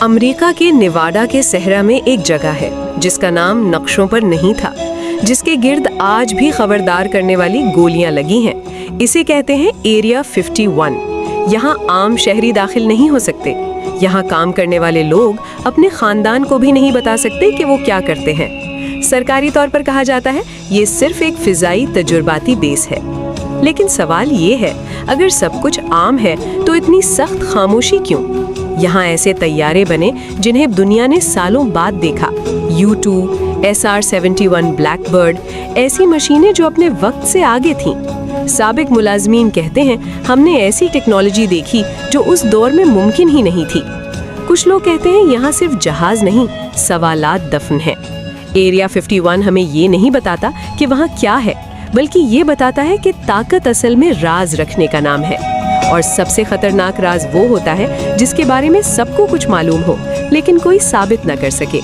America के Nevada के सहरा में एक जगह है जिसका नाम नक्शों पर नहीं था, जिसके गिर्द आज भी खबरदार करने वाली गोलियां लगी हैं। इसे कहते हैं एरिया 51। यहाँ आम शहरी दाखिल नहीं हो सकते। यहाँ काम करने वाले लोग अपने खानदान को भी नहीं बता सकते कि वो क्या करते हैं। सरकारी तौर पर कहा जाता है ये सिर्फ एक फिजाई तजुर्बाती बेस है। लेकिन सवाल ये है, अगर सब कुछ आम है तो इतनी सख्त खामोशी क्यों? यहाँ ऐसे तैयारे बने जिन्हें दुनिया ने सालों बाद देखा। U2, SR-71 ब्लैकबर्ड, ऐसी मशीनें जो अपने वक्त से आगे थीं। साबिक मुलाजमीन कहते हैं, हमने ऐसी टेक्नोलॉजी देखी जो उस दौर में मुमकिन ही नहीं थी। कुछ लोग कहते हैं यहाँ सिर्फ जहाज नहीं, सवालात दफन हैं। एरिया 51 हमें ये नहीं बताता कि वहाँ क्या है, बल्कि ये बताता है कि ताकत असल में राज रखने का नाम है। और सबसे खतरनाक राज वो होता है जिसके बारे में सबको कुछ मालूम हो, लेकिन कोई साबित न कर सके।